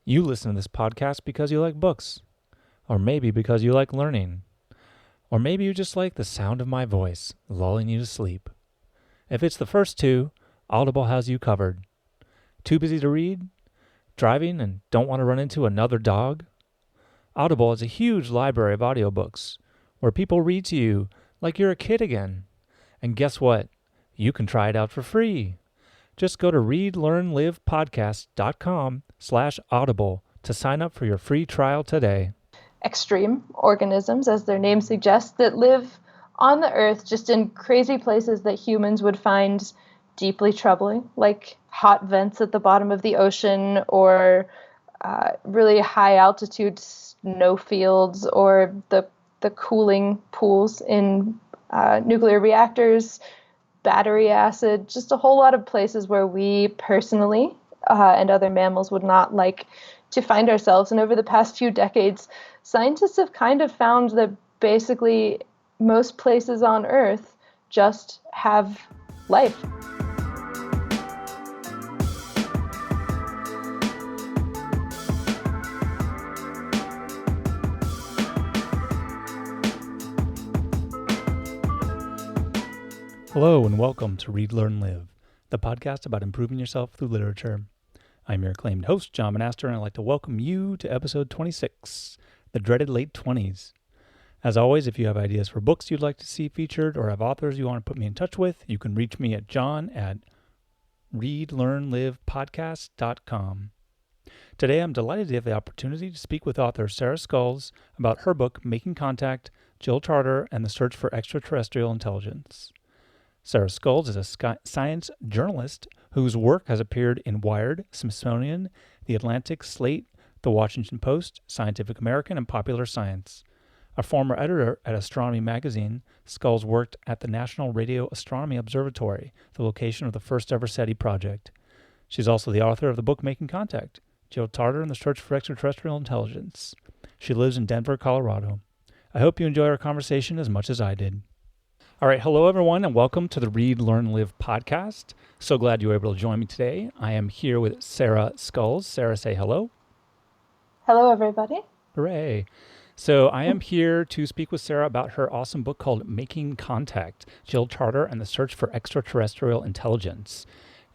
You listen to this podcast because you like books, or maybe because you like learning, or maybe you just like the sound of my voice lulling you to sleep. If it's the first two, Audible has you covered. Too busy to read? Driving and don't want to run into another dog? Audible is a huge library of audiobooks where people read to you like you're a kid again. And guess what? You can try it out for free. Just go to readlearnlivepodcast.com/audible to sign up for your free trial today. Extreme organisms, as their name suggests, that live on the Earth just in crazy places that humans would find deeply troubling, like hot vents at the bottom of the ocean or really high altitude snow fields or the cooling pools in nuclear reactors, battery acid, just a whole lot of places where we personally and other mammals would not like to find ourselves. And over the past few decades, scientists have kind of found that basically most places on Earth just have life. Hello and welcome to Read, Learn, Live, the podcast about improving yourself through literature. I'm your acclaimed host, John Monaster, and I'd like to welcome you to episode 26, the dreaded late 20s. As always, if you have ideas for books you'd like to see featured or have authors you want to put me in touch with, you can reach me at john@readlearnlivepodcast.com. Today, I'm delighted to have the opportunity to speak with author Sarah Scoles about her book, Making Contact, Jill Tarter, and the Search for Extraterrestrial Intelligence. Sarah Scoles is a science journalist whose work has appeared in Wired, Smithsonian, The Atlantic, Slate, The Washington Post, Scientific American, and Popular Science. A former editor at Astronomy magazine, Scoles worked at the National Radio Astronomy Observatory, the location of the first ever SETI project. She's also the author of the book Making Contact, Jill Tarter and the Search for Extraterrestrial Intelligence. She lives in Denver, Colorado. I hope you enjoy our conversation as much as I did. All right, hello everyone, and welcome to the Read, Learn, Live podcast. So glad you were able to join me today. I am here with Sarah Scoles. Sarah, say hello. Hello, everybody. Hooray. So I am here to speak with Sarah about her awesome book called Making Contact, Jill Tarter and the Search for Extraterrestrial Intelligence.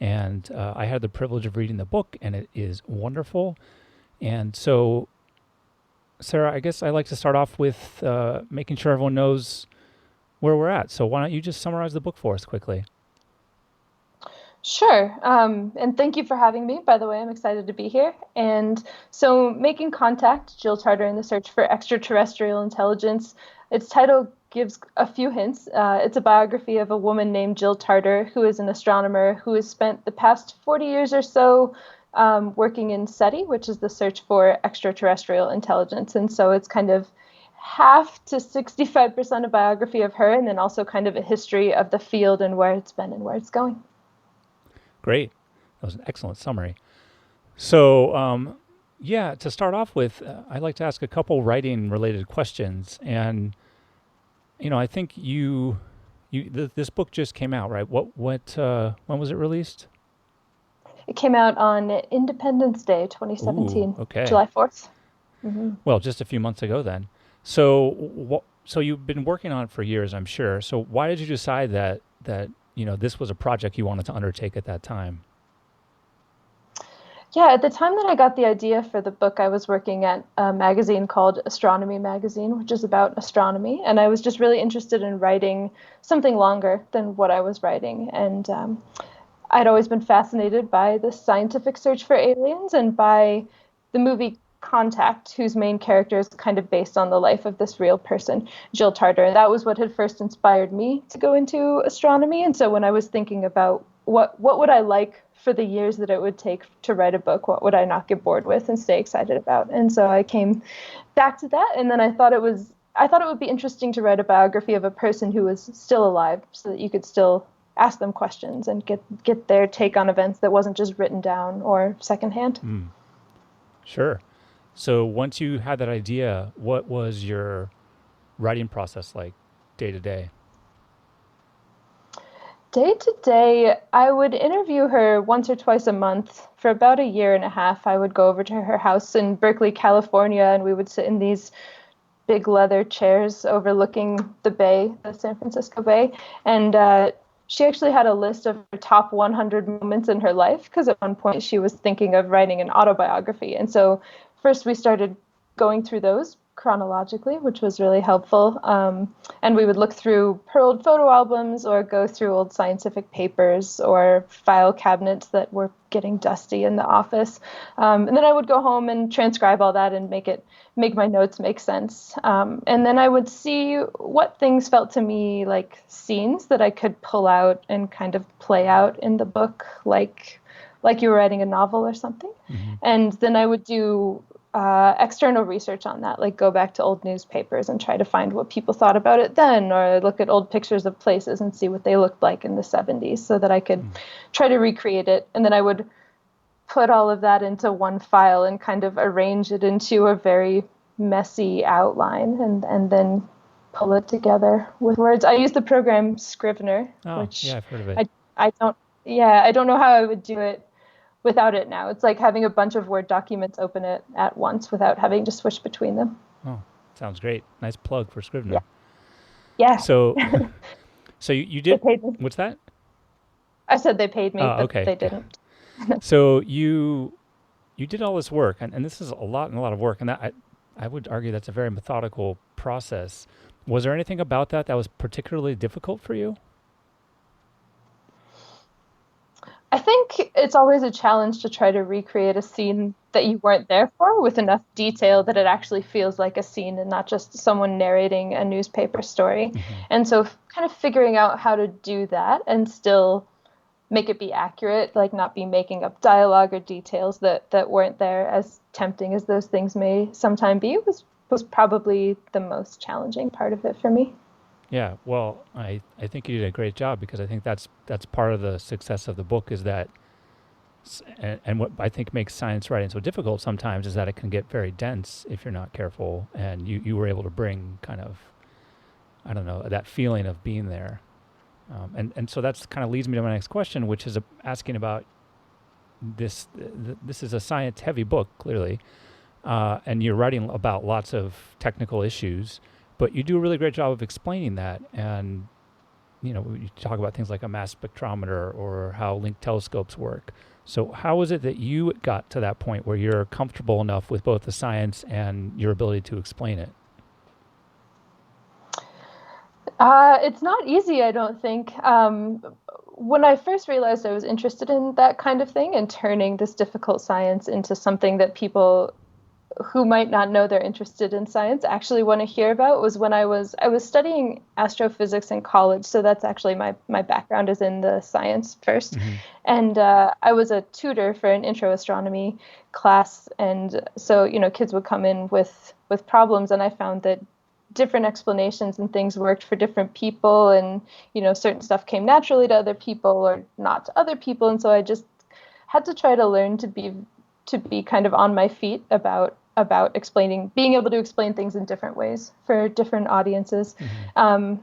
And I had the privilege of reading the book, and it is wonderful. And so, Sarah, I guess I'd like to start off with making sure everyone knows where we're at. So why don't you just summarize the book for us quickly? Sure. And thank you for having me. By the way, I'm excited to be here. And so Making Contact, Jill Tarter and the Search for Extraterrestrial Intelligence, its title gives a few hints. It's a biography of a woman named Jill Tarter, who is an astronomer who has spent the past 40 years or so working in SETI, which is the Search for Extraterrestrial Intelligence. And so it's kind of half to 65% a biography of her, and then also kind of a history of the field and where it's been and where it's going. Great. That was an excellent summary. So, to start off with, I'd like to ask a couple writing-related questions. And, I think this book just came out, right? When was it released? It came out on Independence Day, 2017, Ooh, okay. July 4th. Mm-hmm. Well, just a few months ago then. So you've been working on it for years, I'm sure. So why did you decide that this was a project you wanted to undertake at that time? Yeah, at the time that I got the idea for the book, I was working at a magazine called Astronomy Magazine, which is about astronomy. And I was just really interested in writing something longer than what I was writing. And I'd always been fascinated by the scientific search for aliens and by the movie Contact, whose main character is kind of based on the life of this real person, Jill Tarter. And that was what had first inspired me to go into astronomy. And so when I was thinking about what would I like for the years that it would take to write a book, what would I not get bored with and stay excited about? And so I came back to that. And then I thought it would be interesting to write a biography of a person who was still alive so that you could still ask them questions and get their take on events that wasn't just written down or secondhand. Sure. So once you had that idea, what was your writing process like day to day? Day to day, I would interview her once or twice a month for about a year and a half. I would go over to her house in Berkeley, California, and we would sit in these big leather chairs overlooking the bay, the San Francisco Bay. And she actually had a list of her top 100 moments in her life because at one point she was thinking of writing an autobiography. And so first we started going through those chronologically, which was really helpful. And we would look through her old photo albums or go through old scientific papers or file cabinets that were getting dusty in the office. And then I would go home and transcribe all that and make my notes make sense. And then I would see what things felt to me like scenes that I could pull out and kind of play out in the book, like you were writing a novel or something. Mm-hmm. And then I would do external research on that, like go back to old newspapers and try to find what people thought about it then, or look at old pictures of places and see what they looked like in the 70s so that I could try to recreate it. And then I would put all of that into one file and kind of arrange it into a very messy outline and then pull it together with words. I use the program Scrivener, which yeah, I've heard of it. I don't know how I would do it without it now. It's like having a bunch of Word documents open it at once without having to switch between them. Oh, sounds great. Nice plug for Scrivener. Yeah. So you did, what's that? I said they paid me, but okay. They didn't. So you did all this work, and this is a lot of work, and that I would argue that's a very methodical process. Was there anything about that was particularly difficult for you? I think it's always a challenge to try to recreate a scene that you weren't there for with enough detail that it actually feels like a scene and not just someone narrating a newspaper story. Mm-hmm. And so kind of figuring out how to do that and still make it be accurate, like not be making up dialogue or details that weren't there, as tempting as those things may sometimes be, was probably the most challenging part of it for me. Yeah, well, I think you did a great job, because I think that's part of the success of the book is that, and what I think makes science writing so difficult sometimes is that it can get very dense if you're not careful, and you were able to bring kind of, I don't know, that feeling of being there. And so that's kind of leads me to my next question, which is asking about this. This is a science-heavy book, clearly, and you're writing about lots of technical issues, but you do a really great job of explaining that. And, you talk about things like a mass spectrometer or how linked telescopes work. So how is it that you got to that point where you're comfortable enough with both the science and your ability to explain it? It's not easy, I don't think. When I first realized I was interested in that kind of thing and turning this difficult science into something that people who might not know they're interested in science actually want to hear about was when I was studying astrophysics in college. So that's actually my background is in the science first. Mm-hmm. And I was a tutor for an intro astronomy class. And so, kids would come in with problems, and I found that different explanations and things worked for different people, and certain stuff came naturally to other people or not to other people. And so I just had to try to learn to be kind of on my feet about being able to explain things in different ways for different audiences. Mm-hmm.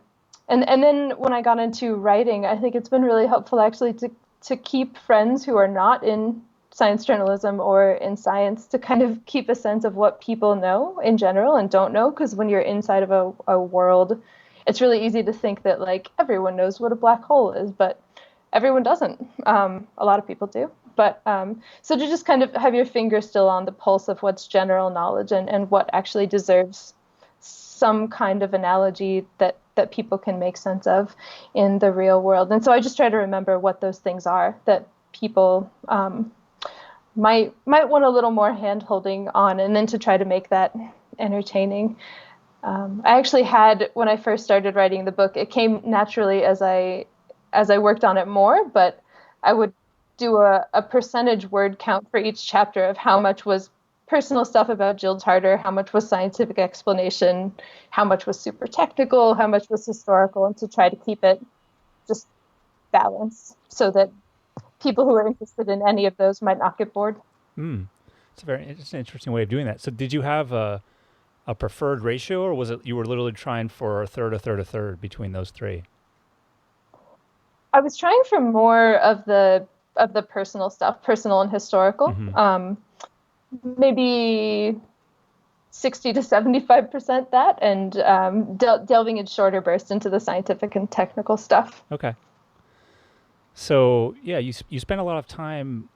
And then when I got into writing, I think it's been really helpful actually to keep friends who are not in science journalism or in science, to kind of keep a sense of what people know in general and don't know. Because when you're inside of a world, it's really easy to think that like everyone knows what a black hole is, but everyone doesn't. A lot of people do. But so to just kind of have your finger still on the pulse of what's general knowledge and what actually deserves some kind of analogy that people can make sense of in the real world. And so I just try to remember what those things are that people might want a little more hand-holding on, and then to try to make that entertaining. I actually had, when I first started writing the book, it came naturally as I worked on it more, but I would do a percentage word count for each chapter of how much was personal stuff about Jill Tarter, how much was scientific explanation, how much was super technical, how much was historical, and to try to keep it just balanced so that people who are interested in any of those might not get bored. It's an interesting way of doing that. So did you have a preferred ratio, or was it you were literally trying for a third between those three? I was trying for more of the personal stuff, personal and historical. Mm-hmm. Maybe 60 to 75% that, and delving in shorter bursts into the scientific and technical stuff. Okay. So yeah, you spent a lot of time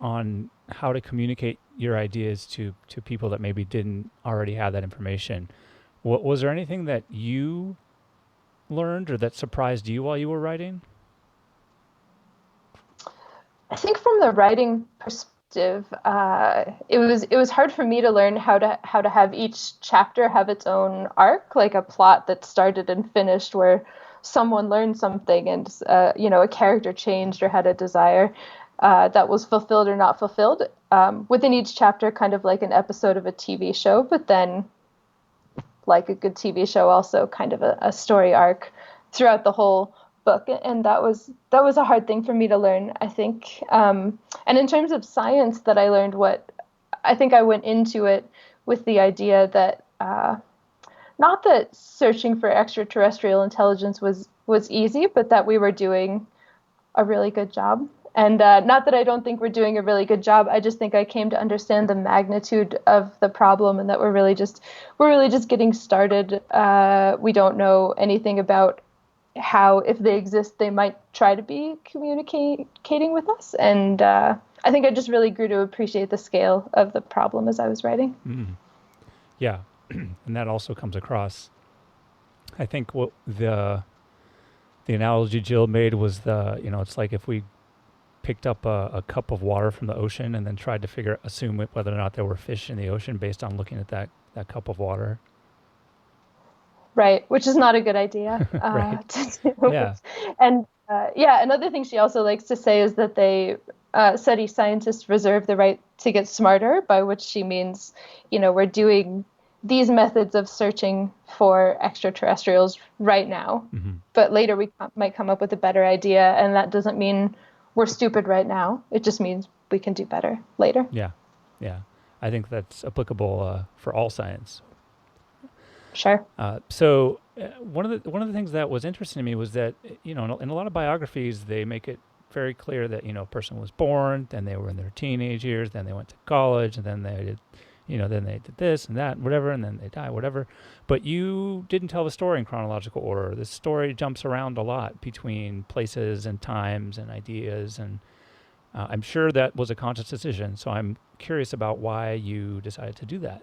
on how to communicate your ideas to people that maybe didn't already have that information. What was there anything that you learned or that surprised you while you were writing? I think from the writing perspective, it was hard for me to learn how to have each chapter have its own arc, like a plot that started and finished, where someone learned something and a character changed or had a desire that was fulfilled or not fulfilled within each chapter, kind of like an episode of a TV show, but then like a good TV show, also kind of a story arc throughout the whole book, and that was a hard thing for me to learn, I think. And in terms of science, that I learned what I think I went into it with the idea that not that searching for extraterrestrial intelligence was easy, but that we were doing a really good job. And not that I don't think we're doing a really good job. I just think I came to understand the magnitude of the problem, and that we're really just getting started. We don't know anything about how, if they exist, they might try to be communicating with us. And I think I just really grew to appreciate the scale of the problem as I was writing. Mm. Yeah, and that also comes across. I think what the analogy Jill made was it's like if we picked up a cup of water from the ocean and then tried to assume whether or not there were fish in the ocean based on looking at that cup of water. Right, which is not a good idea Right. to do. Yeah. And another thing she also likes to say is that they SETI scientists reserve the right to get smarter, by which she means, we're doing these methods of searching for extraterrestrials right now, Mm-hmm. but later we might come up with a better idea, and that doesn't mean we're stupid right now. It just means we can do better later. Yeah. Yeah. I think that's applicable for all science. Sure. So one of the things that was interesting to me was that in a lot of biographies they make it very clear that a person was born, then they were in their teenage years, then they went to college, and then they did then they did this and that and whatever, and then they die, whatever. But you didn't tell the story in chronological order. The story jumps around a lot between places and times and ideas, and I'm sure that was a conscious decision. So I'm curious about why you decided to do that.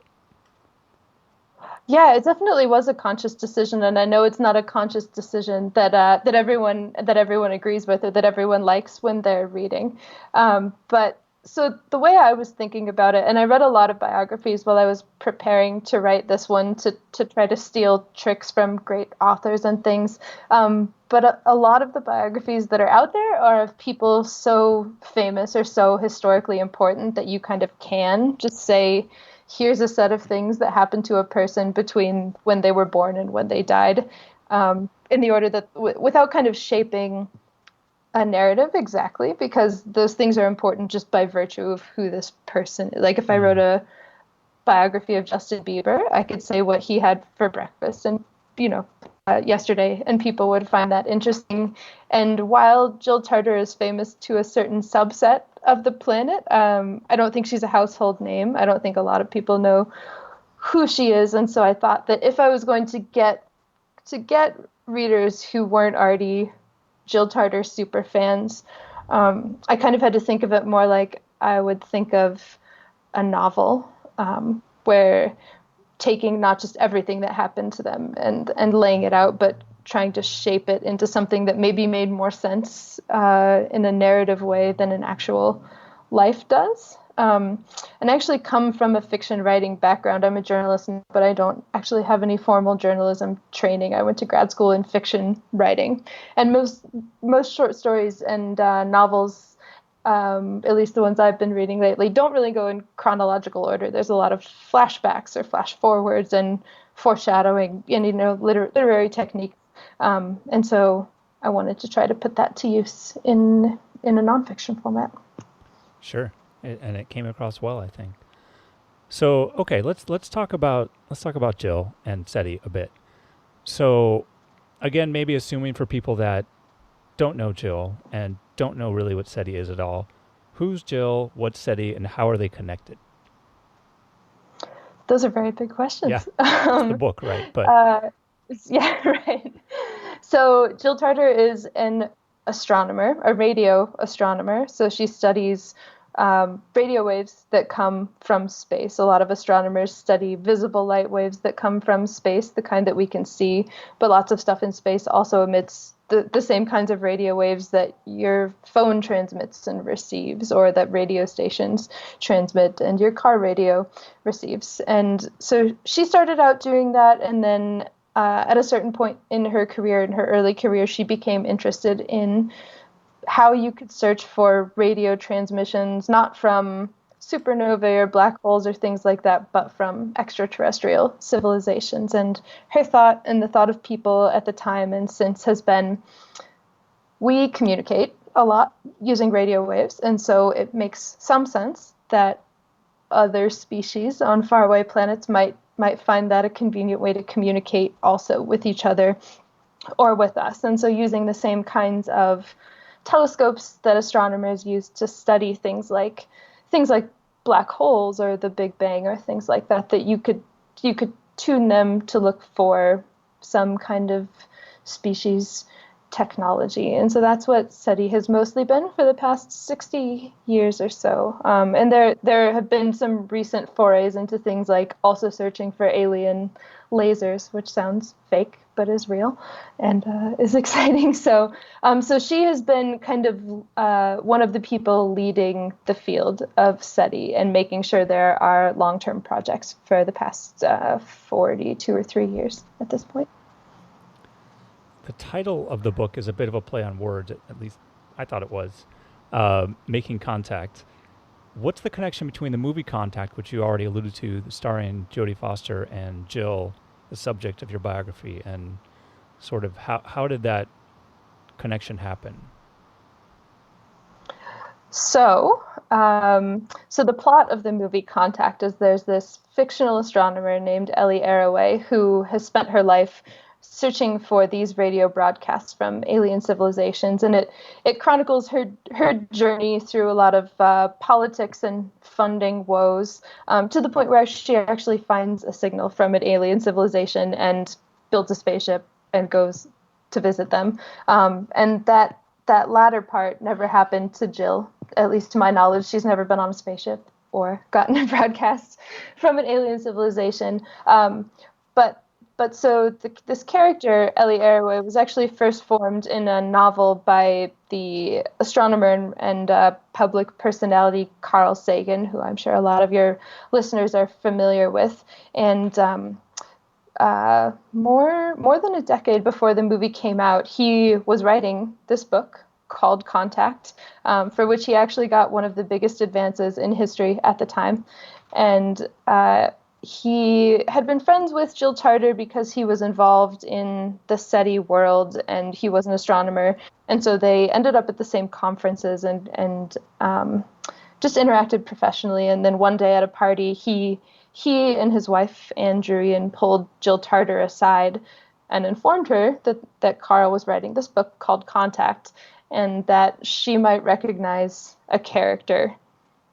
Yeah, it definitely was a conscious decision, and I know it's not a conscious decision that everyone agrees with or that everyone likes when they're reading. But so the way I was thinking about it, and I read a lot of biographies while I was preparing to write this one to try to steal tricks from great authors and things. But a lot of the biographies that are out there are of people so famous or so historically important that you kind of can just say, here's a set of things that happened to a person between when they were born and when they died, in the order that without kind of shaping a narrative exactly, because those things are important just by virtue of who this person is. Like if I wrote a biography of Justin Bieber, I could say what he had for breakfast and yesterday, and people would find that interesting. And while Jill Tarter is famous to a certain subset of the planet, I don't think she's a household name. I don't think a lot of people know who she is, and so I thought that if I was going to get readers who weren't already Jill Tarter super fans, I kind of had to think of it more like I would think of a novel, where taking not just everything that happened to them and laying it out, but trying to shape it into something that maybe made more sense in a narrative way than an actual life does. And I actually come from a fiction writing background. I'm a journalist, but I don't actually have any formal journalism training. I went to grad school in fiction writing. And most short stories and novels, at least the ones I've been reading lately, don't really go in chronological order. There's a lot of flashbacks or flash forwards and foreshadowing and, literary technique. And so I wanted to try to put that to use in a nonfiction format. Sure. And it came across well, I think. So, okay, let's talk about Jill and SETI a bit. So, again, maybe assuming for people that don't know Jill and don't know really what SETI is at all, who's Jill, what's SETI, and how are they connected? Those are very big Yeah, questions. it's the book, right? But Uh, yeah, right. So Jill Tarter is an astronomer, a radio astronomer. So she studies radio waves that come from space. A lot of astronomers study visible light waves that come from space, the kind that we can see, but lots of stuff in space also emits the same kinds of radio waves that your phone transmits and receives, or that radio stations transmit and your car radio receives. And so she started out doing that, and then at a certain point in her career, in her early career, she became interested in how you could search for radio transmissions, not from supernovae or black holes or things like that, but from extraterrestrial civilizations. And her thought, and the thought of people at the time and since, has been, we communicate a lot using radio waves, and so it makes some sense that other species on faraway planets might find that a convenient way to communicate also with each other or with us. And so using the same kinds of telescopes that astronomers use to study things like black holes or the Big Bang or things like that, that you could tune them to look for some kind of species technology. And so that's what SETI has mostly been for the past 60 years or so. And there have been some recent forays into things like also searching for alien lasers, which sounds fake but is real and is exciting. So she has been kind of one of the people leading the field of SETI and making sure there are long-term projects for the past 42 or 3 years at this point. the title of the book is a bit of a play on words, at least I thought it was. Making Contact. What's the connection between the movie Contact, which you already alluded to, starring Jodie Foster, and Jill, the subject of your biography, and sort of how did that connection happen? So the plot of the movie Contact is there's this fictional astronomer named Ellie Arroway who has spent her life searching for these radio broadcasts from alien civilizations, and it chronicles her journey through a lot of politics and funding woes, to the point where she actually finds a signal from an alien civilization and builds a spaceship and goes to visit them. And that latter part never happened to Jill, at least to my knowledge. She's never been on a spaceship or gotten a broadcast from an alien civilization. But so this character, Ellie Arroway, was actually first formed in a novel by the astronomer and public personality Carl Sagan, who I'm sure a lot of your listeners are familiar with. And more than a decade before the movie came out, he was writing this book called Contact, for which he actually got one of the biggest advances in history at the time. And he had been friends with Jill Tarter because he was involved in the SETI world and he was an astronomer. And so they ended up at the same conferences and just interacted professionally. And then one day at a party, he and his wife, Anne Druyan, pulled Jill Tarter aside and informed her that Carl was writing this book called Contact, and that she might recognize a character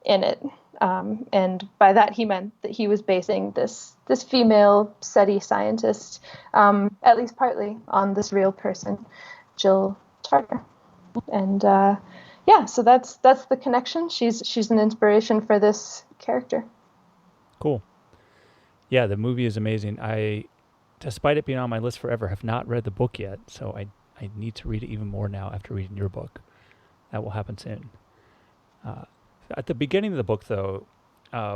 in it. And by that he meant that he was basing this female SETI scientist, at least partly, on this real person, Jill Tarter. And so that's the connection. She's an inspiration for this character. Cool. Yeah, the movie is amazing. I, despite it being on my list forever, have not read the book yet, so I need to read it even more now after reading your book. That will happen soon. At the beginning of the book, though,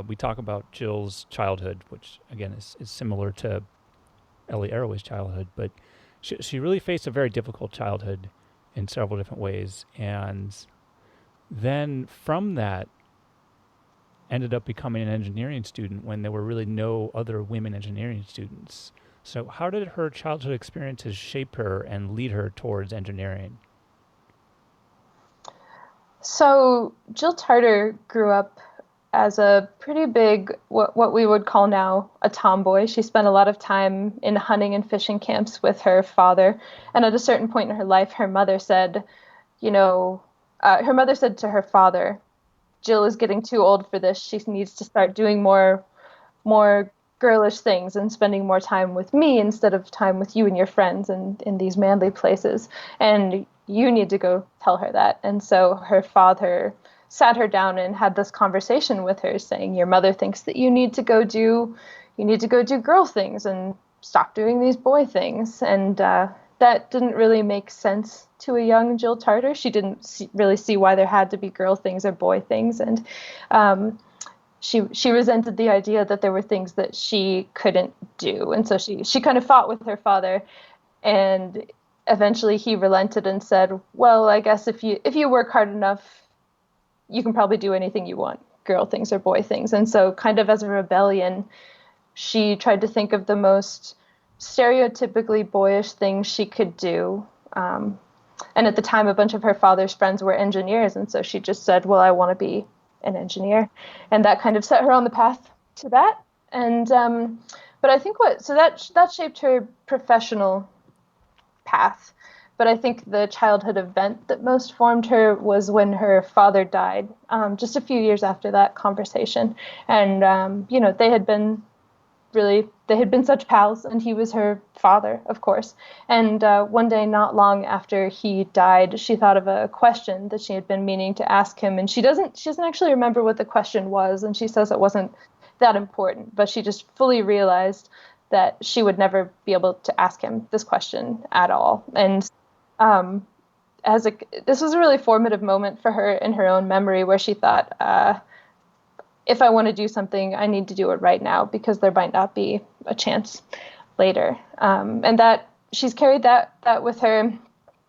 we talk about Jill's childhood, which, again, is similar to Ellie Arroway's childhood, but she really faced a very difficult childhood in several different ways, and then from that ended up becoming an engineering student when there were really no other women engineering students. So how did her childhood experiences shape her and lead her towards engineering? So Jill Tarter grew up as a pretty big, what we would call now a tomboy. She spent a lot of time in hunting and fishing camps with her father. And at a certain point in her life, her mother said, you know, her mother said to her father, Jill is getting too old for this. She needs to start doing more girlish things and spending more time with me instead of time with you and your friends and in these manly places. And you need to go tell her that. And so her father sat her down and had this conversation with her saying, your mother thinks that you need to go do girl things and stop doing these boy things. And that didn't really make sense to a young Jill Tarter. She didn't really see why there had to be girl things or boy things. And she resented the idea that there were things that she couldn't do. And so she kind of fought with her father, and eventually he relented and said, well, I guess if you work hard enough, you can probably do anything you want, girl things or boy things. And so kind of as a rebellion, she tried to think of the most stereotypically boyish things she could do. And at the time, a bunch of her father's friends were engineers. And so she just said, well, I want to be an engineer. And that kind of set her on the path to that. And but I think that shaped her professional path. But I think the childhood event that most formed her was when her father died, just a few years after that conversation. And they had been such pals, and he was her father, of course. And one day, not long after he died, she thought of a question that she had been meaning to ask him. And she doesn't actually remember what the question was, and she says it wasn't that important, but she just fully realized that she would never be able to ask him this question at all. And this was a really formative moment for her in her own memory, where she thought, if I want to do something, I need to do it right now, because there might not be a chance later. And that she's carried that with her.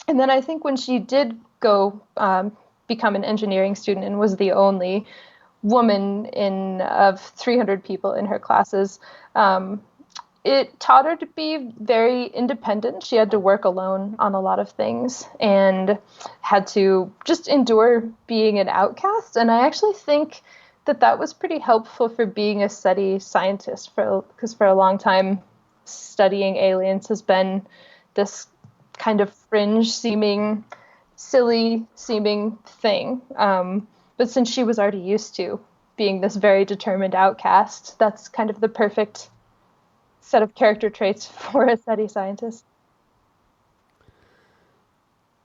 And then I think when she did go become an engineering student and was the only woman of 300 people in her classes, it taught her to be very independent. She had to work alone on a lot of things and had to just endure being an outcast. And I actually think that was pretty helpful for being a SETI scientist, because for a long time, studying aliens has been this kind of fringe-seeming, silly-seeming thing. But since she was already used to being this very determined outcast, that's kind of the perfect set of character traits for a SETI scientist.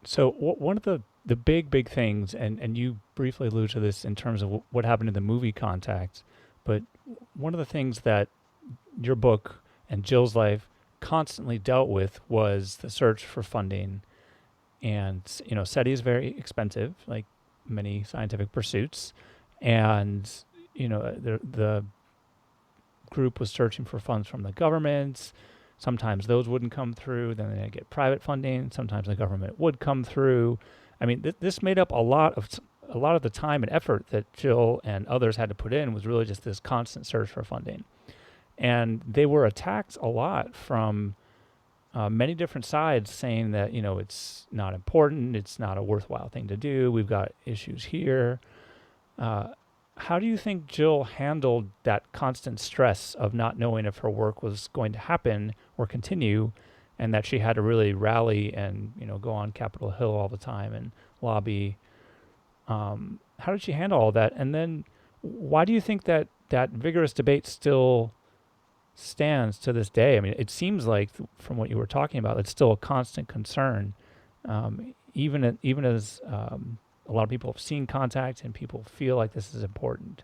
So one of the big things, and you briefly alluded to this in terms of what happened in the movie Contact, but one of the things that your book and Jill's life constantly dealt with was the search for funding. And, SETI is very expensive, like many scientific pursuits. And, the group was searching for funds from the government. Sometimes those wouldn't come through. Then they'd get private funding. Sometimes the government would come through. I mean, this made up a lot of the time and effort that Jill and others had to put in, was really just this constant search for funding. And they were attacked a lot from many different sides, saying that, it's not important, it's not a worthwhile thing to do, we've got issues here. How do you think Jill handled that constant stress of not knowing if her work was going to happen or continue, and that she had to really rally and, go on Capitol Hill all the time and lobby? How did she handle all that? And then why do you think that vigorous debate still stands to this day? I mean, it seems like from what you were talking about, it's still a constant concern, even as a lot of people have seen Contact and people feel like this is important.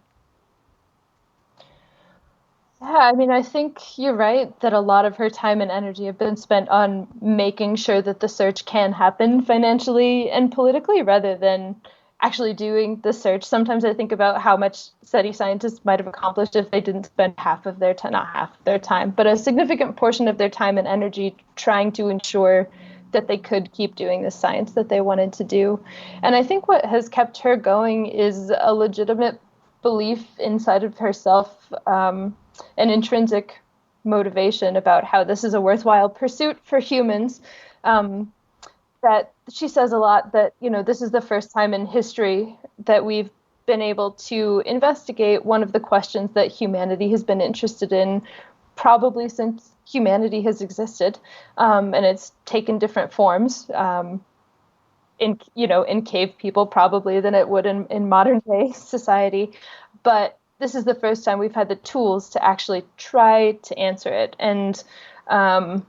Yeah, I mean, I think you're right that a lot of her time and energy have been spent on making sure that the search can happen financially and politically, rather than actually doing the search. Sometimes I think about how much SETI scientists might have accomplished if they didn't spend half of their time, not half of their time, but a significant portion of their time and energy trying to ensure that they could keep doing the science that they wanted to do. And I think what has kept her going is a legitimate belief inside of herself, an intrinsic motivation about how this is a worthwhile pursuit for humans. That she says a lot that, this is the first time in history that we've been able to investigate one of the questions that humanity has been interested in probably since humanity has existed, and it's taken different forms. In cave people probably than it would in modern day society, but this is the first time we've had the tools to actually try to answer it. And I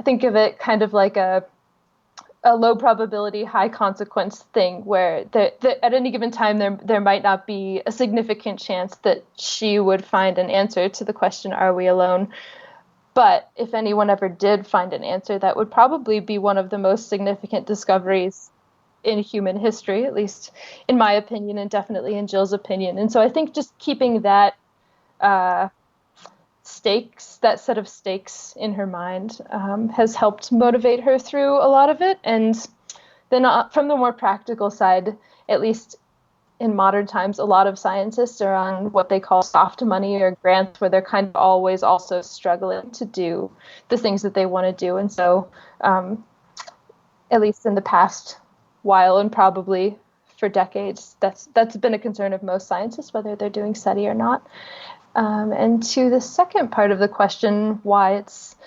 think of it kind of like a low probability, high consequence thing where at any given time there might not be a significant chance that she would find an answer to the question, are we alone? But if anyone ever did find an answer, that would probably be one of the most significant discoveries in human history, at least in my opinion, and definitely in Jill's opinion. And so I think just keeping that that set of stakes in her mind has helped motivate her through a lot of it. And then from the more practical side, at least in modern times, a lot of scientists are on what they call soft money or grants, where they're kind of always also struggling to do the things that they want to do. And so at least in the past while, and probably for decades, that's been a concern of most scientists, whether they're doing SETI or not. And to the second part of the question, why it's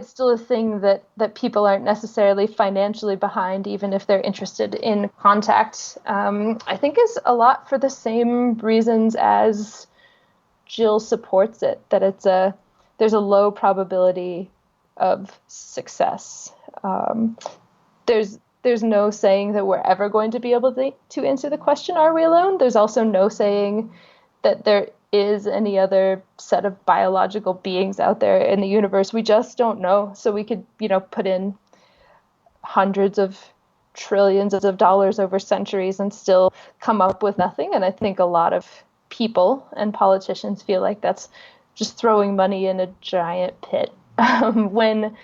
still a thing that people aren't necessarily financially behind, even if they're interested in contact, I think is a lot for the same reasons as Jill supports it, that there's a low probability of success. There's no saying that we're ever going to be able to answer the question, are we alone? There's also no saying that there is any other set of biological beings out there in the universe. We just don't know. So we could, put in hundreds of trillions of dollars over centuries and still come up with nothing. And I think a lot of people and politicians feel like that's just throwing money in a giant pit when,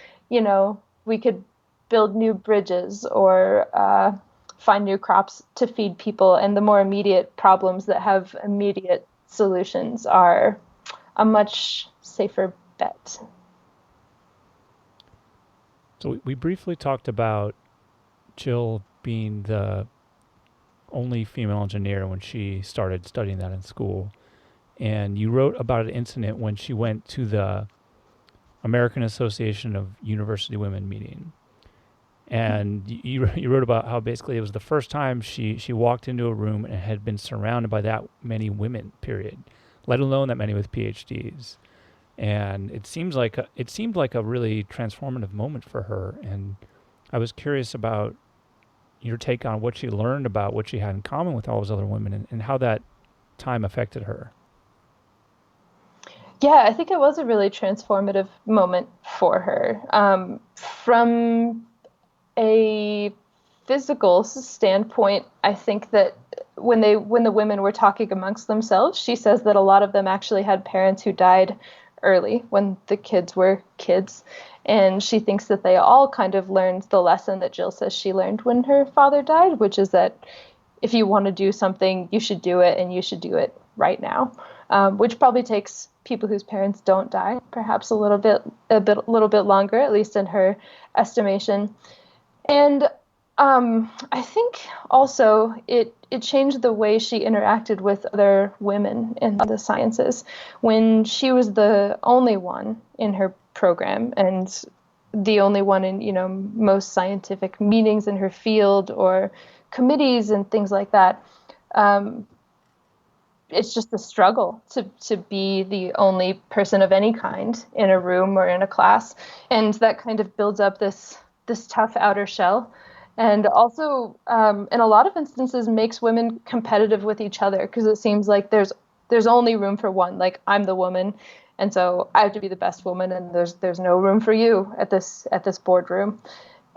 we could build new bridges or find new crops to feed people. And the more immediate problems that have immediate solutions are a much safer bet. So we briefly talked about Jill being the only female engineer when she started studying that in school. And you wrote about an incident when she went to the American Association of University Women meeting. And you wrote about how basically it was the first time she walked into a room and had been surrounded by that many women, period, let alone that many with PhDs. And it seemed like a really transformative moment for her. And I was curious about your take on what she learned about what she had in common with all those other women and how that time affected her. Yeah, I think it was a really transformative moment for her. From a physical standpoint, I think that when the women were talking amongst themselves, she says that a lot of them actually had parents who died early when the kids were kids. And she thinks that they all kind of learned the lesson that Jill says she learned when her father died, which is that if you want to do something, you should do it, and you should do it right now, which probably takes people whose parents don't die perhaps a little bit longer, at least in her estimation. And I think also it changed the way she interacted with other women in the sciences. When she was the only one in her program and the only one in, most scientific meetings in her field or committees and things like that, it's just a struggle to be the only person of any kind in a room or in a class. And that kind of builds up this tough outer shell. And also, in a lot of instances, makes women competitive with each other, because it seems like there's only room for one. Like, I'm the woman, and so I have to be the best woman, and there's no room for you at this boardroom.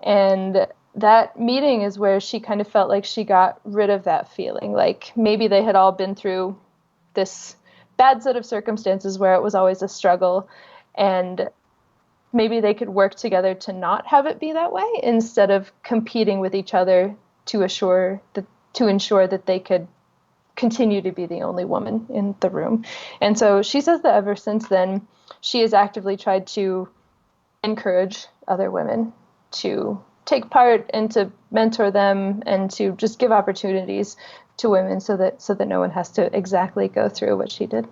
And that meeting is where she kind of felt like she got rid of that feeling. Like, maybe they had all been through this bad set of circumstances where it was always a struggle, and maybe they could work together to not have it be that way, instead of competing with each other to ensure that they could continue to be the only woman in the room. And so she says that ever since then, she has actively tried to encourage other women to take part and to mentor them and to just give opportunities to women so that no one has to exactly go through what she did.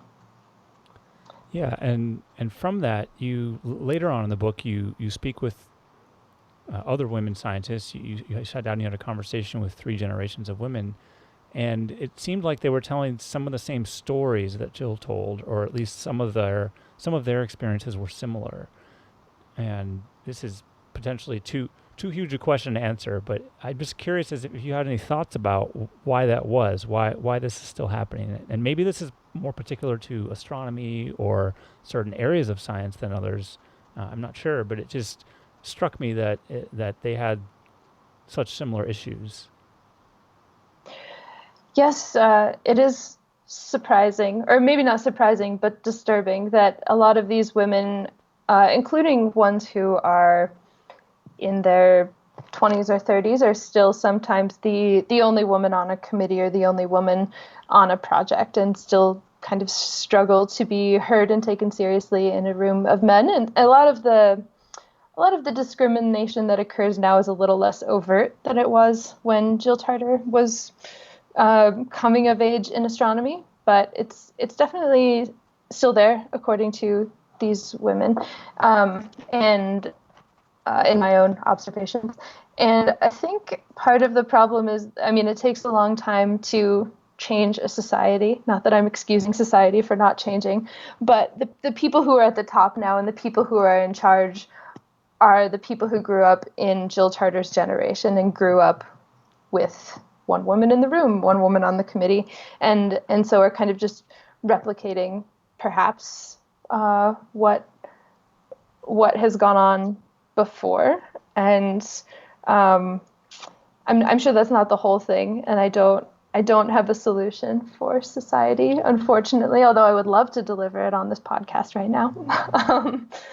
Yeah, and from that, you later on in the book, you speak with other women scientists. You sat down, you had a conversation with 3 generations of women, and it seemed like they were telling some of the same stories that Jill told, or at least some of their experiences were similar. And this is potentially too huge a question to answer, but I'm just curious as if you had any thoughts about why that was, why this is still happening, and maybe this is more particular to astronomy or certain areas of science than others. I'm not sure, but it just struck me that they had such similar issues. Yes, it is surprising, or maybe not surprising, but disturbing that a lot of these women, including ones who are in their 20s or 30s, are still sometimes the only woman on a committee or the only woman on a project, and still kind of struggle to be heard and taken seriously in a room of men. And a lot of the discrimination that occurs now is a little less overt than it was when Jill Tarter was coming of age in astronomy, but it's definitely still there according to these women, and in my own observations. And I think part of the problem is, I mean, it takes a long time to change a society. Not that I'm excusing society for not changing, but the people who are at the top now and the people who are in charge are the people who grew up in Jill Tarter's generation and grew up with one woman in the room, one woman on the committee, and so are kind of just replicating perhaps what has gone on before. And I'm sure that's not the whole thing, and I don't have a solution for society, unfortunately, although I would love to deliver it on this podcast right now.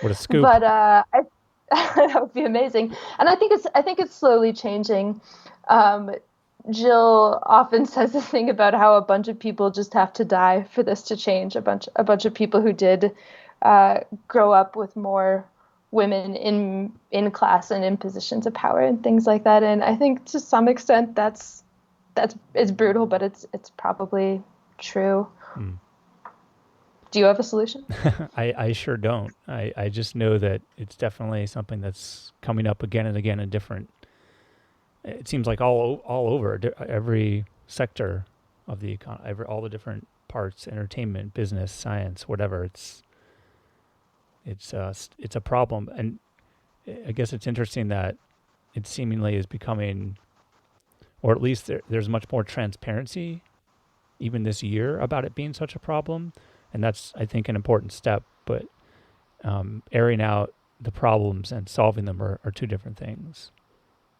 What a scoop. But that would be amazing. And I think it's slowly changing. Jill often says the thing about how a bunch of people just have to die for this to change. A bunch of people who did grow up with more women in class and in positions of power and things like that. And I think to some extent it's brutal, but it's probably true. Do you have a solution? I sure don't. I just know that it's definitely something that's coming up again and again in different. It seems like all over every sector of the economy, all the different parts, entertainment, business, science, whatever. It's a problem, and I guess it's interesting that it seemingly is becoming, or at least there's much more transparency, even this year, about it being such a problem, and that's, I think, an important step. But airing out the problems and solving them are 2 different things.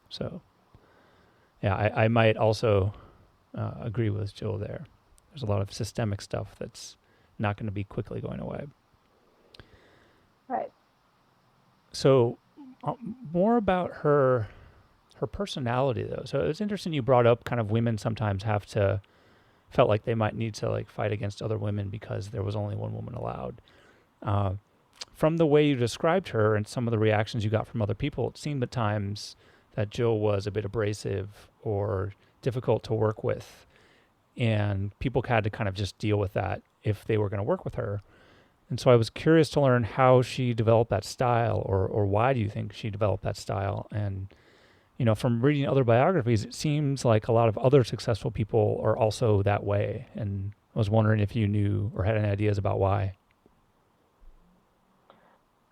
So. Yeah, I might also agree with Jill there. There's a lot of systemic stuff that's not going to be quickly going away. Right. So more about her personality, though. So it's interesting you brought up kind of women sometimes felt like they might need to like fight against other women because there was only one woman allowed. From the way you described her and some of the reactions you got from other people, it seemed at times that Jill was a bit abrasive or difficult to work with, and people had to kind of just deal with that if they were going to work with her. And so I was curious to learn how she developed that style, or why do you think she developed that style? And, from reading other biographies, it seems like a lot of other successful people are also that way. And I was wondering if you knew or had any ideas about why.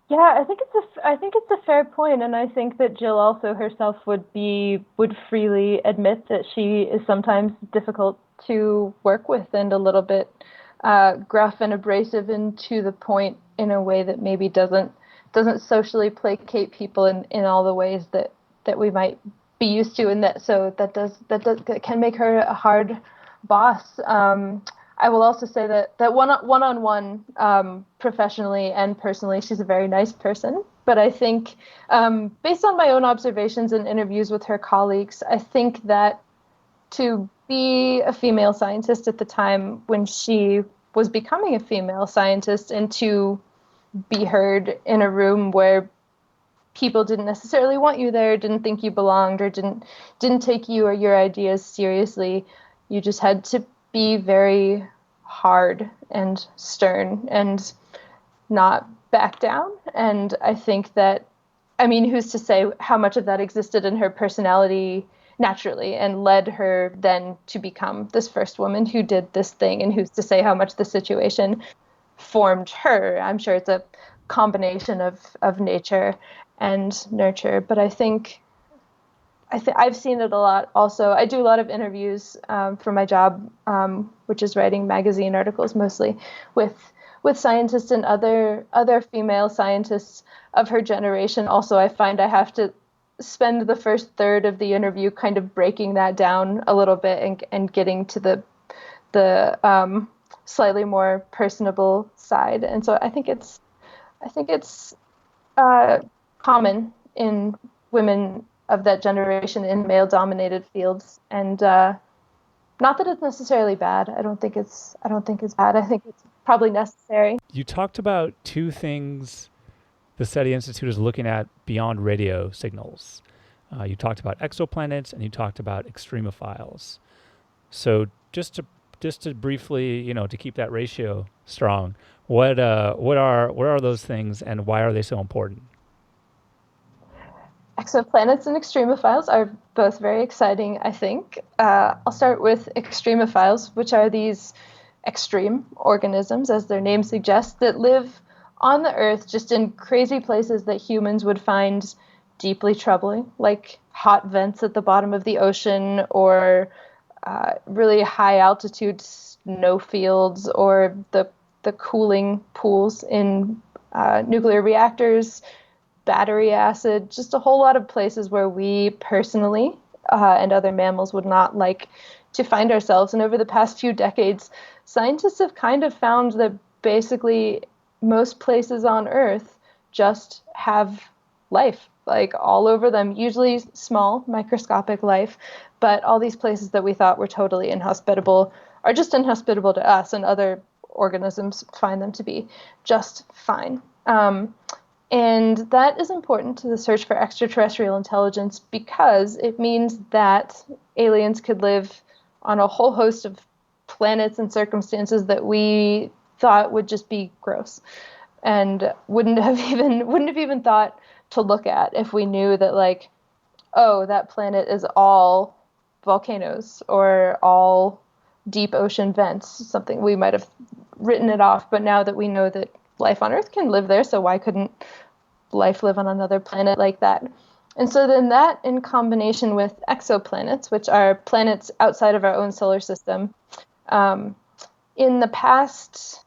Yeah, I think it's a fair point, and I think that Jill also herself would freely admit that she is sometimes difficult to work with and a little bit gruff and abrasive and to the point in a way that maybe doesn't socially placate people in all the ways that we might be used to, and that can make her a hard boss. I will also say that one-on-one, professionally and personally, she's a very nice person. But I think, based on my own observations and interviews with her colleagues, I think that to be a female scientist at the time when she was becoming a female scientist and to be heard in a room where people didn't necessarily want you there, didn't think you belonged, or didn't take you or your ideas seriously. You just had to be very hard and stern and not back down. And I think that, I mean, who's to say how much of that existed in her personality naturally and led her then to become this first woman who did this thing, and who's to say how much the situation formed her. I'm sure it's a combination of nature and nurture, but I think I've seen it a lot. Also, I do a lot of interviews for my job, which is writing magazine articles mostly with scientists and other female scientists of her generation. Also, I find I have to spend the first third of the interview kind of breaking that down a little bit and getting to the slightly more personable side. And so I think it's common in women of that generation in male-dominated fields, and not that it's necessarily bad. I don't think it's bad. I think it's probably necessary. You talked about two things the SETI Institute is looking at beyond radio signals. You talked about exoplanets and you talked about extremophiles. So just to briefly, to keep that ratio strong, what are those things and why are they so important? Exoplanets and extremophiles are both very exciting, I think. I'll start with extremophiles, which are these extreme organisms, as their name suggests, that live on the Earth just in crazy places that humans would find deeply troubling, like hot vents at the bottom of the ocean, or really high altitude snow fields, or the cooling pools in nuclear reactors, battery acid, just a whole lot of places where we personally and other mammals would not like to find ourselves. And over the past few decades, scientists have kind of found that basically most places on Earth just have life, like all over them, usually small, microscopic life, but all these places that we thought were totally inhospitable are just inhospitable to us, and other organisms find them to be just fine. And that is important to the search for extraterrestrial intelligence because it means that aliens could live on a whole host of planets and circumstances that we thought would just be gross and wouldn't have even thought to look at if we knew that, like, oh, that planet is all volcanoes or all deep ocean vents, something we might have written it off. But now that we know that life on Earth can live there, so why couldn't life live on another planet like that? And so then that, in combination with exoplanets, which are planets outside of our own solar system, in the past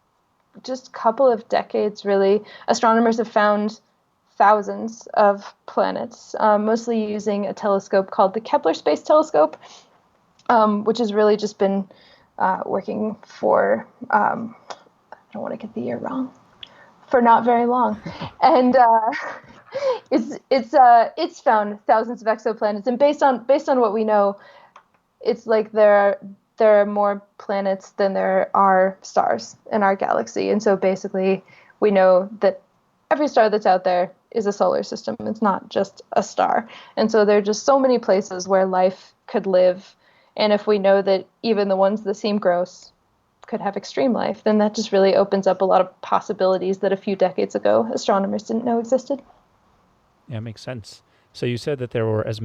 just couple of decades, really, astronomers have found thousands of planets, mostly using a telescope called the Kepler Space Telescope, which has really just been working for, I don't want to get the year wrong, for not very long. And it's found thousands of exoplanets, and based on what we know, it's like there are more planets than there are stars in our galaxy. And so basically we know that every star that's out there is a solar system. It's not just a star. And so there are just so many places where life could live. And if we know that even the ones that seem gross could have extreme life, then that just really opens up a lot of possibilities that a few decades ago astronomers didn't know existed. Yeah, it makes sense. So you said that there were at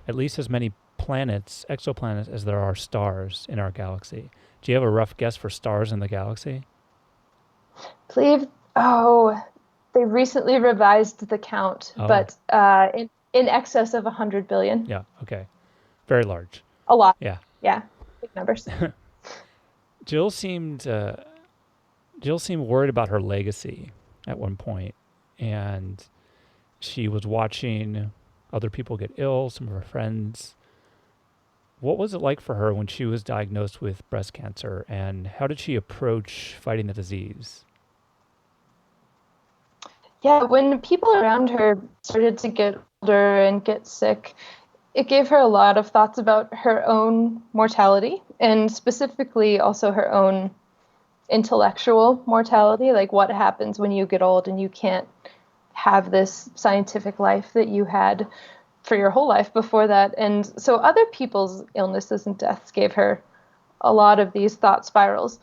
least as many planets, exoplanets, as there are stars in our galaxy. Do you have a rough guess for stars in the galaxy? They recently revised the count, but in excess of 100 billion. Yeah, okay. Very large. A lot. Yeah. Yeah, big numbers. Jill seemed worried about her legacy at one point, and she was watching other people get ill, some of her friends. What was it like for her when she was diagnosed with breast cancer, and how did she approach fighting the disease? Yeah, when people around her started to get older and get sick, it gave her a lot of thoughts about her own mortality, and specifically also her own intellectual mortality, like what happens when you get old and you can't have this scientific life that you had for your whole life before that. And so other people's illnesses and deaths gave her a lot of these thought spirals.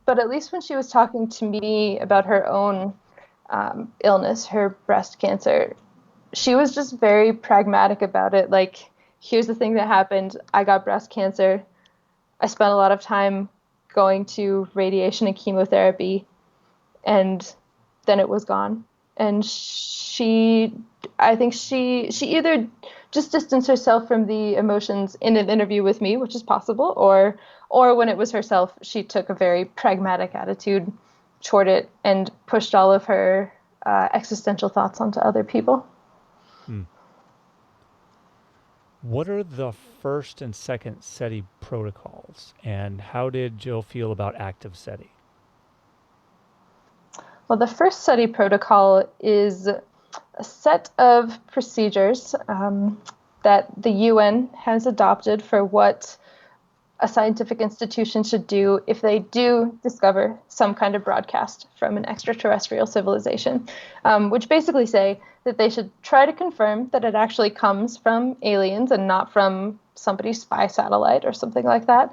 But at least when she was talking to me about her own illness, her breast cancer, she was just very pragmatic about it. Like, here's the thing that happened. I got breast cancer. I spent a lot of time going to radiation and chemotherapy, and then it was gone. And I think she either just distanced herself from the emotions in an interview with me, which is possible, or when it was herself, she took a very pragmatic attitude toward it and pushed all of her existential thoughts onto other people. What are the first and second SETI protocols, and how did Jill feel about active SETI? Well, the first SETI protocol is a set of procedures that the UN has adopted for what a scientific institution should do if they do discover some kind of broadcast from an extraterrestrial civilization, which basically say that they should try to confirm that it actually comes from aliens and not from somebody's spy satellite or something like that.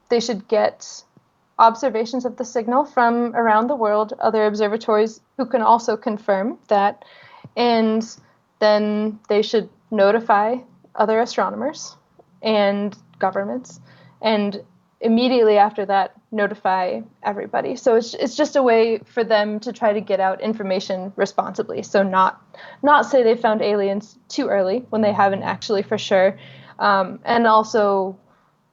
They should get observations of the signal from around the world, other observatories who can also confirm that, and then they should notify other astronomers and governments, and immediately after that notify everybody. So it's just a way for them to try to get out information responsibly. So not say they found aliens too early when they haven't actually for sure, and also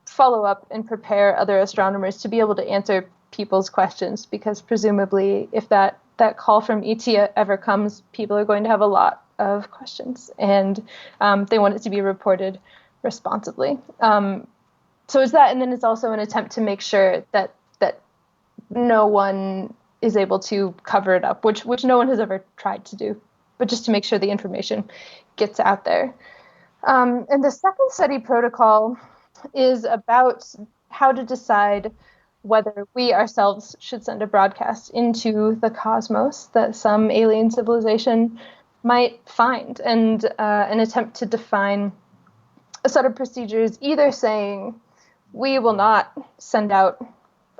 follow up and prepare other astronomers to be able to answer people's questions, because presumably if that call from ET ever comes, people are going to have a lot of questions, and they want it to be reported responsibly. So it's that, and then it's also an attempt to make sure that no one is able to cover it up, which no one has ever tried to do, but just to make sure the information gets out there. And the second SETI protocol is about how to decide whether we ourselves should send a broadcast into the cosmos that some alien civilization might find, and an attempt to define a set of procedures, either saying we will not send out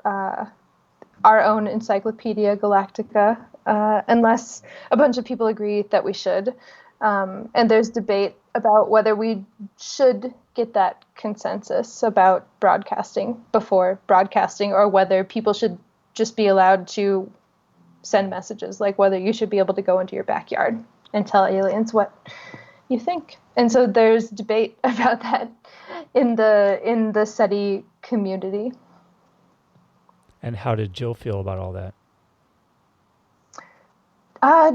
our own Encyclopedia Galactica unless a bunch of people agree that we should. And there's debate about whether we should get that consensus about broadcasting before broadcasting, or whether people should just be allowed to send messages, like whether you should be able to go into your backyard and tell aliens what you think. And so there's debate about that in the SETI community. And how did Jill feel about all that?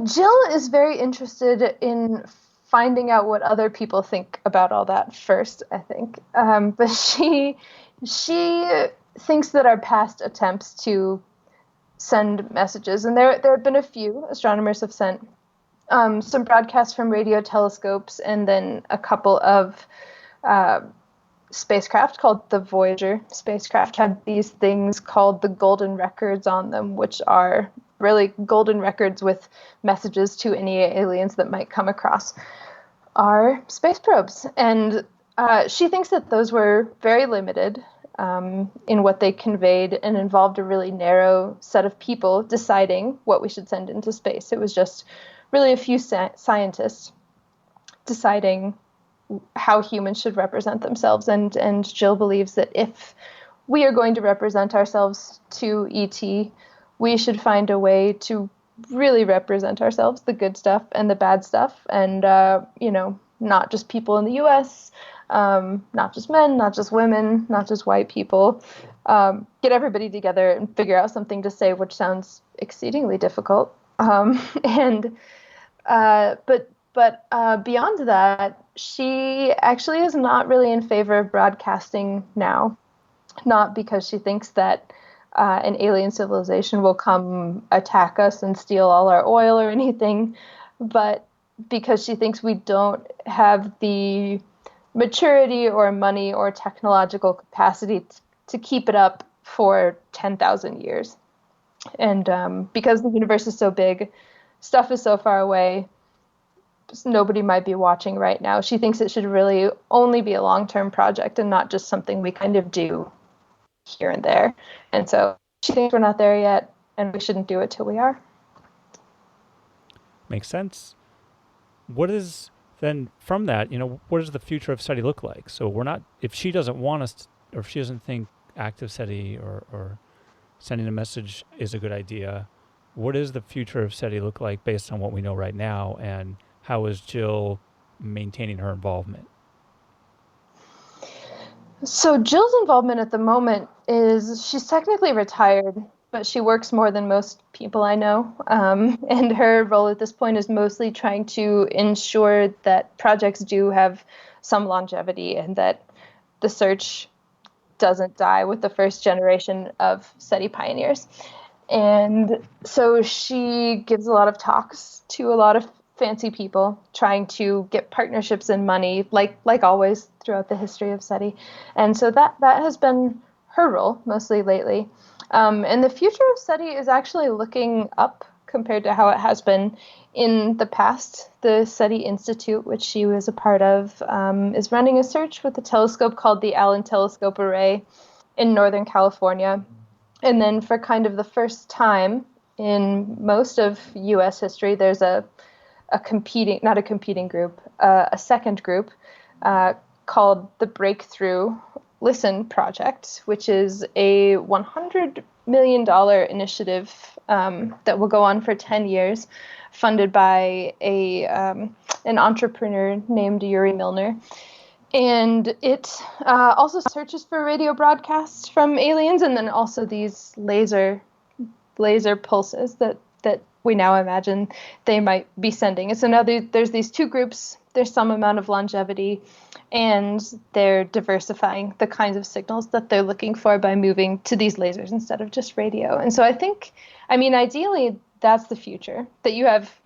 Jill is very interested in finding out what other people think about all that first, I think. But she thinks that our past attempts to send messages, and there have been a few astronomers have sent some broadcasts from radio telescopes, and then a couple of spacecraft called the Voyager spacecraft had these things called the golden records on them, which are really golden records with messages to any aliens that might come across our space probes. And she thinks that those were very limited in what they conveyed, and involved a really narrow set of people deciding what we should send into space. It was just really a few scientists deciding how humans should represent themselves. And Jill believes that if we are going to represent ourselves to ET, we should find a way to really represent ourselves, the good stuff and the bad stuff, and not just people in the U.S., not just men, not just women, not just white people. Get everybody together and figure out something to say, which sounds exceedingly difficult. But beyond that, she actually is not really in favor of broadcasting now, not because she thinks that an alien civilization will come attack us and steal all our oil or anything, but because she thinks we don't have the maturity or money or technological capacity to keep it up for 10,000 years. And because the universe is so big, stuff is so far away, nobody might be watching right now. She thinks it should really only be a long-term project and not just something we kind of do here and there. And so she thinks we're not there yet, and we shouldn't do it till we are. Makes sense. What is then from that, what does the future of SETI look like? So we're not, if she doesn't want us, or if she doesn't think active SETI or sending a message is a good idea, what does the future of SETI look like based on what we know right now, and how is Jill maintaining her involvement? So Jill's involvement at the moment is she's technically retired, but she works more than most people I know. And her role at this point is mostly trying to ensure that projects do have some longevity and that the search doesn't die with the first generation of SETI pioneers. And so she gives a lot of talks to a lot of fancy people, trying to get partnerships and money, like always throughout the history of SETI. And so that has been her role mostly lately. And the future of SETI is actually looking up compared to how it has been in the past. The SETI Institute, which she was a part of, is running a search with a telescope called the Allen Telescope Array in Northern California. And then for kind of the first time in most of U.S. history, there's a second group called the Breakthrough Listen Project, which is a $100 million initiative that will go on for 10 years, funded by an entrepreneur named Yuri Milner. And it also searches for radio broadcasts from aliens, and then also these laser pulses that we now imagine they might be sending. And so now there's these two groups. There's some amount of longevity, and they're diversifying the kinds of signals that they're looking for by moving to these lasers instead of just radio. And so ideally, that's the future, that you have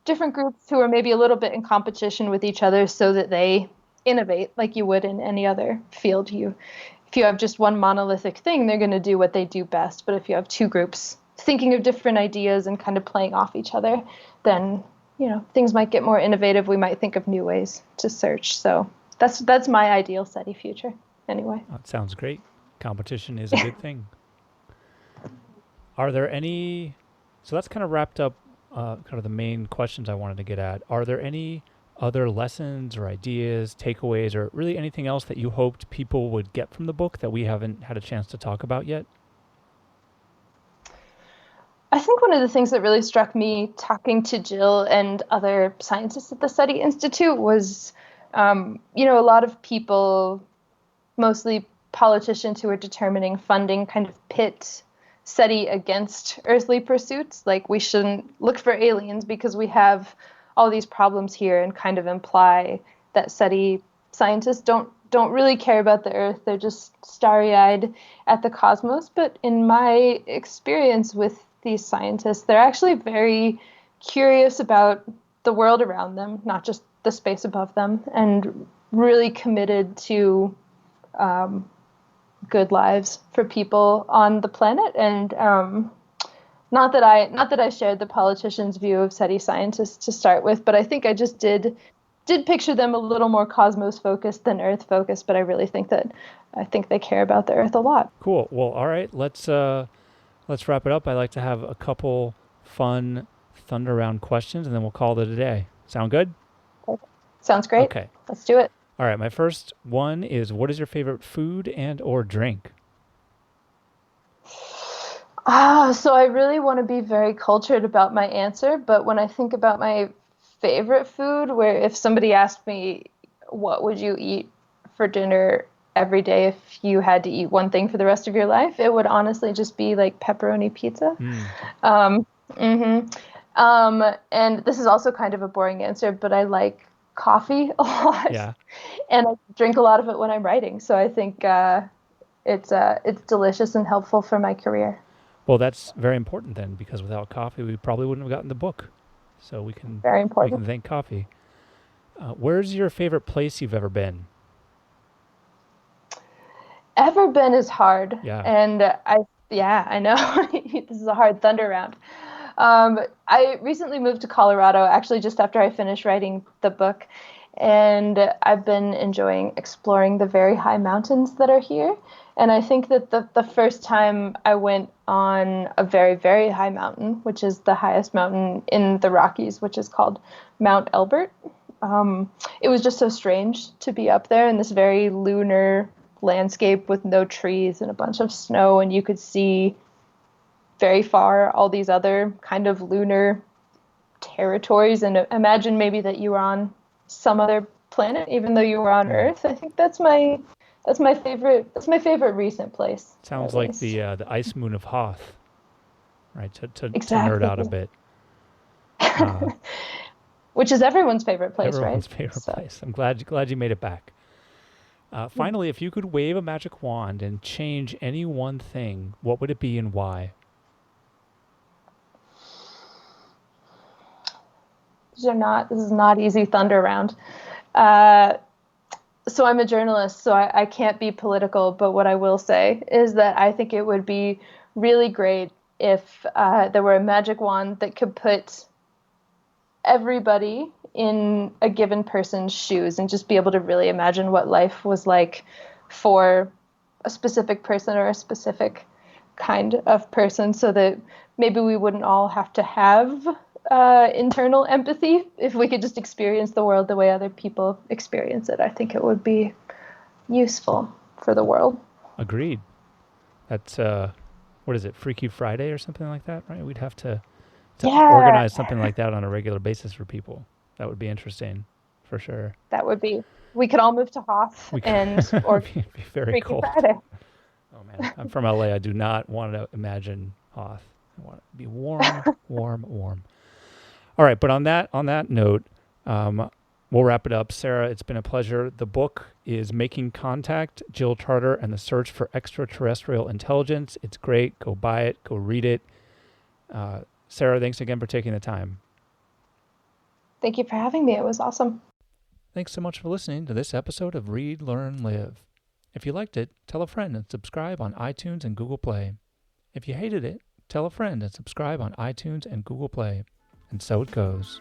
different groups who are maybe a little bit in competition with each other so that they innovate like you would in any other field. If you have just one monolithic thing, they're going to do what they do best. But if you have two groups thinking of different ideas and kind of playing off each other, then things might get more innovative. We might think of new ways to search. So that's my ideal SETI future anyway. That sounds great. Competition is a good thing. Are there any, so that's kind of wrapped up kind of the main questions I wanted to get at. Are there any other lessons or ideas, takeaways, or really anything else that you hoped people would get from the book that we haven't had a chance to talk about yet? I think one of the things that really struck me talking to Jill and other scientists at the SETI Institute was, a lot of people, mostly politicians who are determining funding, kind of pit SETI against earthly pursuits. Like, we shouldn't look for aliens because we have all these problems here, and kind of imply that SETI scientists don't really care about the Earth. They're just starry-eyed at the cosmos. But in my experience with these scientists, they're actually very curious about the world around them, not just the space above them, and really committed to good lives for people on the planet. And not that I shared the politicians' view of SETI scientists to start with, but I think I just did picture them a little more cosmos focused than Earth focused. But I really think they care about the Earth a lot. Cool. Well, all right. Let's wrap it up. I like to have a couple fun thunder round questions, and then we'll call it a day. Sound good? Sounds great. Okay. Let's do it. All right. My first one is, what is your favorite food and or drink? So I really want to be very cultured about my answer, but when I think about my favorite food, where if somebody asked me, what would you eat for dinner every day if you had to eat one thing for the rest of your life, it would honestly just be like pepperoni pizza. And this is also kind of a boring answer, but I like coffee a lot. Yeah. And I drink a lot of it when I'm writing. So I think it's delicious and helpful for my career. Well, that's very important then, because without coffee, we probably wouldn't have gotten the book. So we can thank coffee. Where's your favorite place you've ever been? Ever been is hard. Yeah. And I know this is a hard thunder round. I recently moved to Colorado, actually, just after I finished writing the book. And I've been enjoying exploring the very high mountains that are here. And I think that the first time I went on a very, very high mountain, which is the highest mountain in the Rockies, which is called Mount Elbert, it was just so strange to be up there in this very lunar landscape with no trees and a bunch of snow. And you could see very far all these other kind of lunar territories. And imagine maybe that you were on some other planet, even though you were on Earth. I think that's my favorite recent place. Sounds like the ice moon of Hoth, right? To Exactly. nerd out a bit. Which is everyone's favorite place, Everyone's right? favorite place. I'm glad you made it back. Finally, if you could wave a magic wand and change any one thing, what would it be and why? This is not easy thunder round. So I'm a journalist, so I can't be political, but what I will say is that I think it would be really great if there were a magic wand that could put everybody in a given person's shoes and just be able to really imagine what life was like for a specific person or a specific kind of person, so that maybe we wouldn't all have to have internal empathy if we could just experience the world the way other people experience it. I think it would be useful for the world. Agreed. That's what is it, Freaky Friday or something like that, right? We'd have to organize something like that on a regular basis for people. That would be interesting, for sure. That would be. We could all move to Hoth or be very Freaky cold. Friday. Oh man, I'm from LA. I do not want to imagine Hoth. I want it to be warm, warm. All right, but on that note, we'll wrap it up. Sarah, it's been a pleasure. The book is Making Contact, Jill Tarter and the Search for Extraterrestrial Intelligence. It's great. Go buy it. Go read it. Sarah, thanks again for taking the time. Thank you for having me. It was awesome. Thanks so much for listening to this episode of Read, Learn, Live. If you liked it, tell a friend and subscribe on iTunes and Google Play. If you hated it, tell a friend and subscribe on iTunes and Google Play. And so it goes.